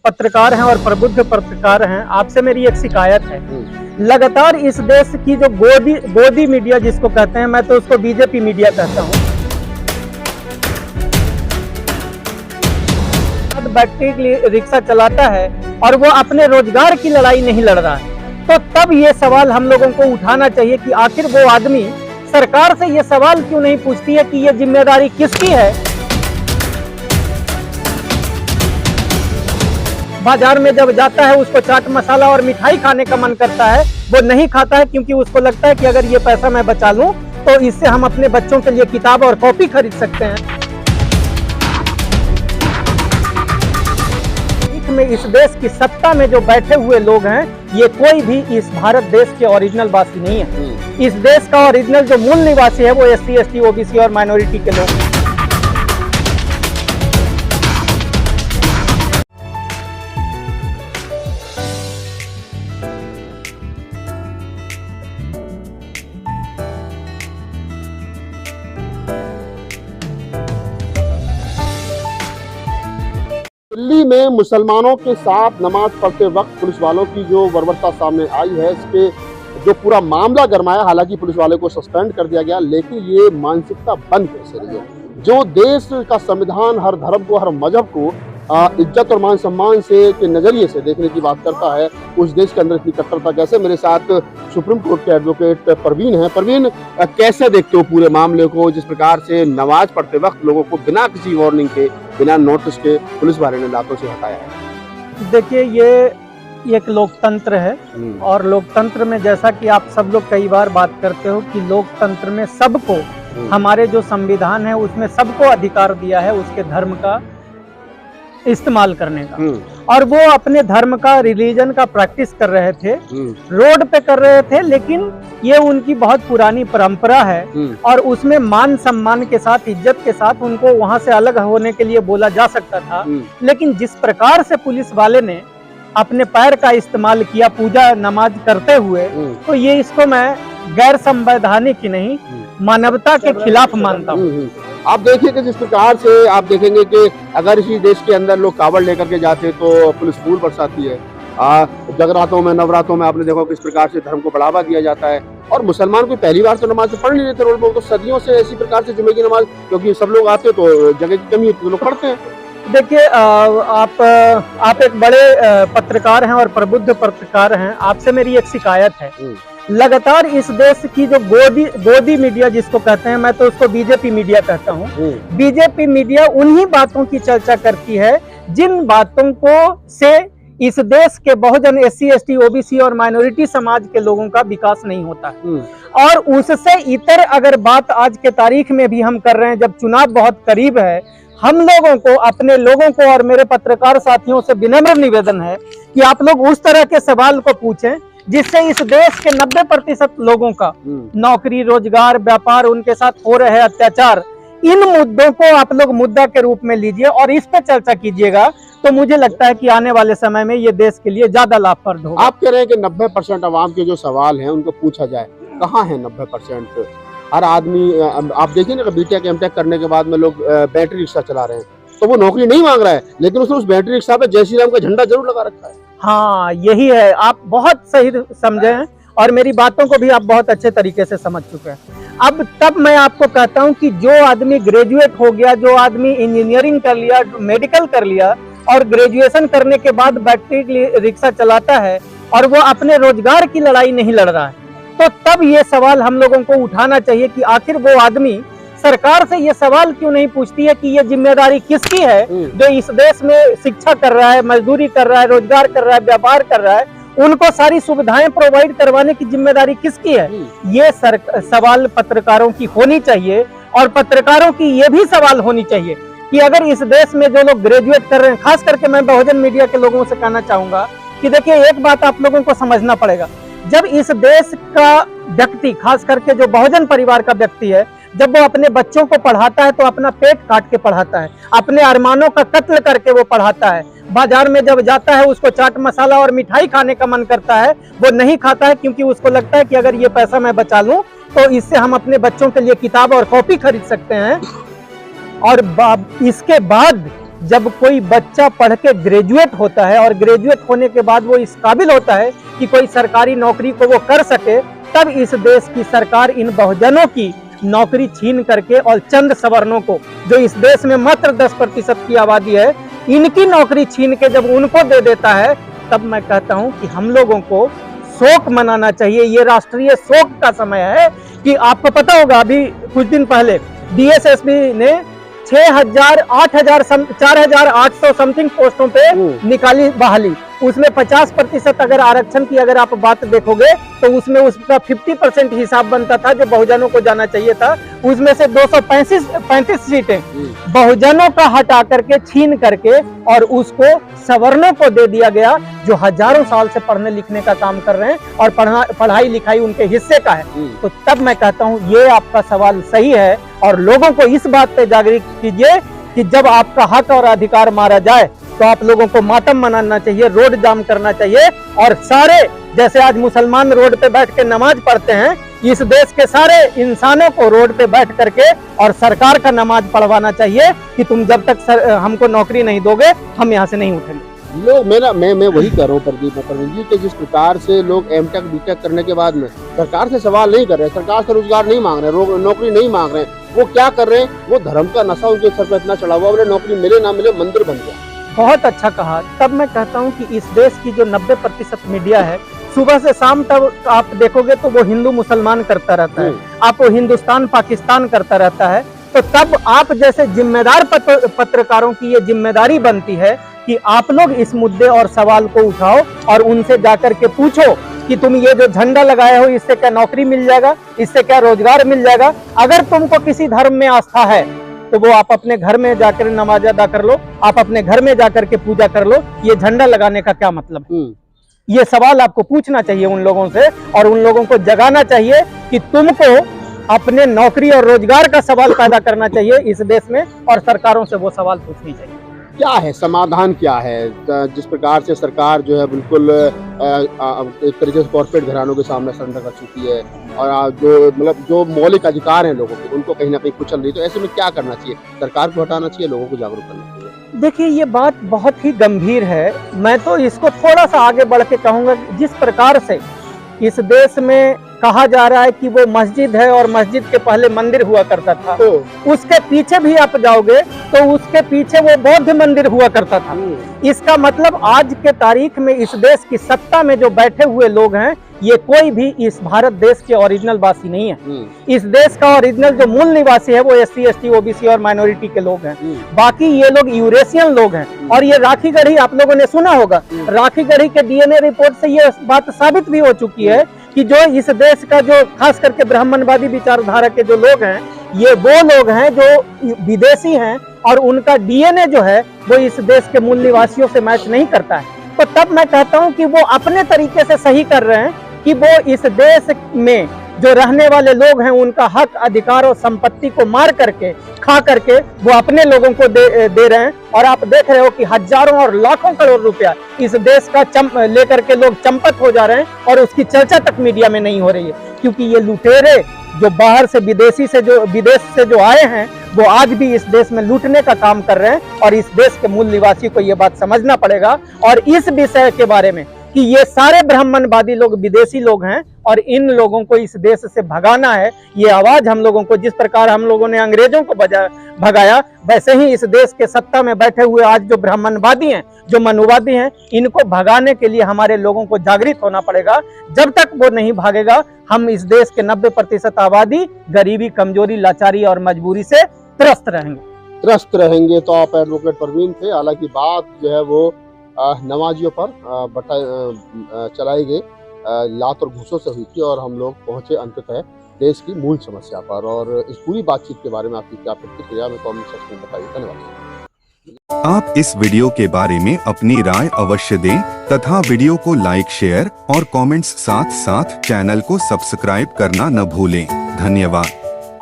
पत्रकार हैं और प्रबुद्ध पत्रकार हैं, आपसे मेरी एक शिकायत है। लगातार इस देश की जो गोदी मीडिया जिसको कहते हैं, मैं तो उसको बीजेपी मीडिया कहता हूँ, बैटरी रिक्शा चलाता है और वो अपने रोजगार की लड़ाई नहीं लड़ रहा है, तो तब ये सवाल हम लोगों को उठाना चाहिए कि आखिर वो आदमी सरकार से ये सवाल क्यों नहीं पूछती है कि ये जिम्मेदारी किसकी है। बाजार में जब जाता है उसको चाट मसाला और मिठाई खाने का मन करता है, वो नहीं खाता है क्योंकि उसको लगता है कि अगर ये पैसा मैं बचा लूं तो इससे हम अपने बच्चों के लिए किताब और कॉपी खरीद सकते हैं। में इस देश की सत्ता में जो बैठे हुए लोग हैं, ये कोई भी इस भारत देश के ओरिजिनल वासी नहीं है। इस देश का ओरिजिनल जो मूल निवासी है वो SC, ST, OBC और माइनॉरिटी के लोग हैं। दिल्ली में मुसलमानों के साथ नमाज पढ़ते वक्त पुलिस वालों की जो बर्बरता सामने आई है, इसके जो पूरा मामला गरमाया। हालांकि पुलिस वाले को सस्पेंड कर दिया गया, लेकिन ये मानसिकता बन कैसे रही है? जो देश का संविधान हर धर्म को, हर मजहब को इज्जत और मान सम्मान से के नजरिए से देखने की बात करता है, उस देश के अंदर इतनी कट्टरता कैसे? मेरे साथ सुप्रीम कोर्ट के एडवोकेट परवीन है। परवीन, कैसे देखते हो पूरे मामले को, जिस प्रकार से नमाज पढ़ते वक्त लोगों को बिना किसी वार्निंग के, बिना नोटिस के पुलिस वाले ने लातों से हटाया है? देखिए, ये एक लोकतंत्र है और लोकतंत्र में जैसा कि आप सब लोग कई बार बात करते हो कि लोकतंत्र में सबको, हमारे जो संविधान है उसमें सबको अधिकार दिया है उसके धर्म का इस्तेमाल करने का, और वो अपने धर्म का, रिलीजन का प्रैक्टिस कर रहे थे, रोड पे कर रहे थे। लेकिन ये उनकी बहुत पुरानी परंपरा है और उसमें मान सम्मान के साथ, इज्जत के साथ उनको वहां से अलग होने के लिए बोला जा सकता था। लेकिन जिस प्रकार से पुलिस वाले ने अपने पैर का इस्तेमाल किया पूजा नमाज करते हुए, तो ये इसको मैं गैर संवैधानिक ही नहीं, मानवता के खिलाफ मानता हूँ। आप देखिए कि जिस प्रकार से आप देखेंगे कि अगर इसी देश के अंदर लोग कावड़ लेकर के जाते तो पुलिस फूल बरसाती है। जगरातों में, नवरात्रों में आपने देखा किस प्रकार से धर्म को बढ़ावा दिया जाता है, और मुसलमान कोई पहली बार तो नमाज तो पढ़ नहीं लेते रोड पर, तो सदियों से इसी प्रकार से जुमे की नमाज, क्योंकि सब लोग आते तो जगह की कमी होती तो लोग पढ़ते हैं। देखिए, आप एक बड़े पत्रकार हैं और प्रबुद्ध पत्रकार हैं, आपसे मेरी एक शिकायत है। लगातार इस देश की जो गोदी मीडिया जिसको कहते हैं, मैं तो उसको बीजेपी मीडिया कहता हूँ, बीजेपी मीडिया उन्हीं बातों की चर्चा करती है जिन बातों को से इस देश के बहुजन SC, ST, OBC और माइनॉरिटी समाज के लोगों का विकास नहीं होता है। और उससे इतर अगर बात आज के तारीख में भी हम कर रहे हैं, जब चुनाव बहुत करीब है, हम लोगों को, अपने लोगों को और मेरे पत्रकार साथियों से विनम्र निवेदन है कि आप लोग उस तरह के सवाल को पूछें जिससे इस देश के 90% लोगों का नौकरी, रोजगार, व्यापार, उनके साथ हो रहे अत्याचार, इन मुद्दों को आप लोग मुद्दा के रूप में लीजिए और इस पर चर्चा कीजिएगा, तो मुझे लगता है कि आने वाले समय में ये देश के लिए ज्यादा लाभप्रद होगा। आप कह रहे हैं कि 90% आवाम के जो सवाल हैं उनको पूछा जाए, कहाँ है 90%? हर आदमी, आप देखिए ना, BTech MTech करने के बाद में लोग बैटरी रिक्शा चला रहे हैं, तो वो नौकरी नहीं मांग रहा है, लेकिन उसने उस बैटरी रिक्शा पे जय श्री राम का झंडा जरूर लगा रखा है। हाँ, यही है, आप बहुत सही समझे हैं और मेरी बातों को भी आप बहुत अच्छे तरीके से समझ चुके हैं। अब तब मैं आपको कहता हूं कि जो आदमी ग्रेजुएट हो गया, जो आदमी इंजीनियरिंग कर लिया, मेडिकल कर लिया और ग्रेजुएशन करने के बाद बैटरी रिक्शा चलाता है और वो अपने रोजगार की लड़ाई नहीं लड़ रहा है, तो तब ये सवाल हम लोगों को उठाना चाहिए कि आखिर वो आदमी सरकार से ये सवाल क्यों नहीं पूछती है कि ये जिम्मेदारी किसकी है, जो इस देश में शिक्षा कर रहा है, मजदूरी कर रहा है, रोजगार कर रहा है, व्यापार कर रहा है, उनको सारी सुविधाएं प्रोवाइड करवाने की जिम्मेदारी किसकी है? ये सवाल पत्रकारों की होनी चाहिए। और पत्रकारों की ये भी सवाल होनी चाहिए कि अगर इस देश में जो लोग ग्रेजुएट कर रहे हैं, खास करके मैं बहुजन मीडिया के लोगों से कहना चाहूंगा कि देखिए, एक बात आप लोगों को समझना पड़ेगा, जब इस देश का व्यक्ति, खास करके जो बहुजन परिवार का व्यक्ति है, जब वो अपने बच्चों को पढ़ाता है तो अपना पेट काट के पढ़ाता है, अपने अरमानों का कत्ल करके वो पढ़ाता है। बाजार में जब जाता है उसको चाट मसाला और मिठाई खाने का मन करता है, वो नहीं खाता है क्योंकि उसको लगता है कि अगर ये पैसा मैं बचा लूं तो इससे हम अपने बच्चों के लिए किताब और कॉपी खरीद सकते हैं। और इसके बाद जब कोई बच्चा पढ़ के ग्रेजुएट होता है और ग्रेजुएट होने के बाद वो इस काबिल होता है कि कोई सरकारी नौकरी को वो कर सके, तब इस देश की सरकार इन बहुजनों की नौकरी छीन करके और चंद सवर्णों को, जो इस देश में मात्र 10% की आबादी है, इनकी नौकरी छीन के जब उनको दे देता है, तब मैं कहता हूं कि हम लोगों को शोक मनाना चाहिए। ये राष्ट्रीय शोक का समय है। कि आपको पता होगा अभी कुछ दिन पहले DSSB ने 6,000, 8,000, 4,800 समथिंग पोस्टों पे निकाली बहाली। उसमें 50% अगर आरक्षण की अगर आप बात देखोगे तो उसमें उसका 50% हिसाब बनता था जो बहुजनों को जाना चाहिए था। उसमें से 235 सीटें बहुजनों का हटा करके, छीन करके और उसको सवर्णों को दे दिया गया, जो हजारों साल से पढ़ने लिखने का काम कर रहे हैं और पढ़ाई लिखाई उनके हिस्से का है। तो तब मैं कहता हूँ ये आपका सवाल सही है और लोगों को इस बात पे जागरूक कीजिए कि जब आपका हक और अधिकार मारा जाए तो आप लोगों को मातम मनाना चाहिए, रोड जाम करना चाहिए और सारे, जैसे आज मुसलमान रोड पे बैठ के नमाज पढ़ते हैं, इस देश के सारे इंसानों को रोड पे बैठ करके और सरकार का नमाज पढ़वाना चाहिए कि तुम जब तक हमको नौकरी नहीं दोगे हम यहाँ से नहीं उठेंगे। लोग मैं वही कह रहा हूँ प्रवीण जी कि जिस प्रकार से लोग M.Tech B.Tech करने के बाद में सरकार से सवाल नहीं कर रहे, सरकार से रोजगार नहीं मांग रहे, नौकरी नहीं मांग रहे, वो क्या कर रहे हैं, वो धर्म का नशा उनके सर पर इतना चढ़ा हुआ, उन्हें नौकरी मिले ना मिले मंदिर बन गया। बहुत अच्छा कहा। तब मैं कहता हूँ कि इस देश की जो 90% मीडिया है, सुबह से शाम तक आप देखोगे तो वो हिंदू मुसलमान करता रहता है, आप वो हिंदुस्तान पाकिस्तान करता रहता है। तो तब आप जैसे जिम्मेदार पत्रकारों की ये जिम्मेदारी बनती है कि आप लोग इस मुद्दे और सवाल को उठाओ और उनसे जाकर के पूछो कि तुम ये जो झंडा लगाए हो इससे क्या नौकरी मिल जाएगा, इससे क्या रोजगार मिल जाएगा। अगर तुमको किसी धर्म में आस्था है तो वो आप अपने घर में जाकर नमाज अदा कर लो, आप अपने घर में जाकर के पूजा कर लो। ये झंडा लगाने का क्या मतलब है? ये सवाल आपको पूछना चाहिए उन लोगों से और उन लोगों को जगाना चाहिए कि तुमको अपने नौकरी और रोजगार का सवाल पैदा करना चाहिए इस देश में और सरकारों से वो सवाल पूछनी चाहिए। क्या है समाधान, क्या है? जिस प्रकार से सरकार जो है बिल्कुल एक तरीके से कॉर्पोरेट घरानों के सामने सरेंडर कर चुकी है और जो मतलब जो मौलिक अधिकार हैं लोगों के, उनको कहीं ना कहीं कुचल रही, तो ऐसे में क्या करना चाहिए? सरकार को हटाना चाहिए, लोगों को जागरूक करना चाहिए? देखिए ये बात बहुत ही गंभीर है। मैं तो इसको थोड़ा सा आगे बढ़ के कहूंगा, जिस प्रकार से इस देश में कहा जा रहा है कि वो मस्जिद है और मस्जिद के पहले मंदिर हुआ करता था, उसके पीछे भी आप जाओगे तो उसके पीछे वो बौद्ध मंदिर हुआ करता था। इसका मतलब आज के तारीख में इस देश की सत्ता में जो बैठे हुए लोग हैं, ये कोई भी इस भारत देश के ओरिजिनल वासी नहीं है। इस देश का ओरिजिनल जो मूल निवासी है वो SC ST OBC और माइनॉरिटी के लोग हैं। बाकी ये लोग यूरेशियन लोग हैं। और ये राखीगढ़ी आप लोगों ने सुना होगा, राखीगढ़ी के DNA रिपोर्ट से ये बात साबित भी हो चुकी है कि जो इस देश का जो खास करके ब्राह्मणवादी विचारधारा के जो लोग हैं, ये वो लोग हैं जो विदेशी हैं और उनका DNA जो है वो इस देश के मूल निवासियों से मैच नहीं करता है। तो तब मैं कहता हूं कि वो अपने तरीके से सही कर रहे हैं कि वो इस देश में जो रहने वाले लोग हैं उनका हक, अधिकार और संपत्ति को मार करके, खा करके वो अपने लोगों को दे रहे हैं। और आप देख रहे हो कि हजारों और लाखों करोड़ रुपया इस देश का लेकर के लोग चंपत हो जा रहे हैं और उसकी चर्चा तक मीडिया में नहीं हो रही है, क्योंकि ये लुटेरे जो बाहर से विदेश से जो आए हैं वो आज भी इस देश में लूटने का काम कर रहे हैं। और इस देश के मूल निवासी को ये बात समझना पड़ेगा और इस विषय के बारे में कि ये सारे ब्राह्मणवादी लोग विदेशी लोग हैं और इन लोगों को इस देश से भगाना है। ये आवाज हम लोगों को, जिस प्रकार हम लोगों ने अंग्रेजों को भगाया, वैसे ही इस देश के सत्ता में बैठे हुए आज जो ब्राह्मणवादी हैं, जो मनुवादी हैं, इनको भगाने के लिए हमारे लोगों को जागृत होना पड़ेगा। जब तक वो नहीं भागेगा, हम इस देश के 90% आबादी गरीबी, कमजोरी, लाचारी और मजबूरी से त्रस्त रहेंगे। तो आप एडवोकेट परवीन थे। हालांकि बात जो है वो नमाजियों पर चलाई गई लात और घूसों से हुई थी और हम लोग पहुंचे अंततः देश की मूल समस्या पर। और इस पूरी बातचीत के बारे में आपकी क्या प्रतिक्रिया में कमेंट सेक्शन में बताइए। धन्यवाद। आप इस वीडियो के बारे में अपनी राय अवश्य दें तथा वीडियो को लाइक, शेयर और कमेंट्स साथ चैनल को सब्सक्राइब करना न भूलें। धन्यवाद।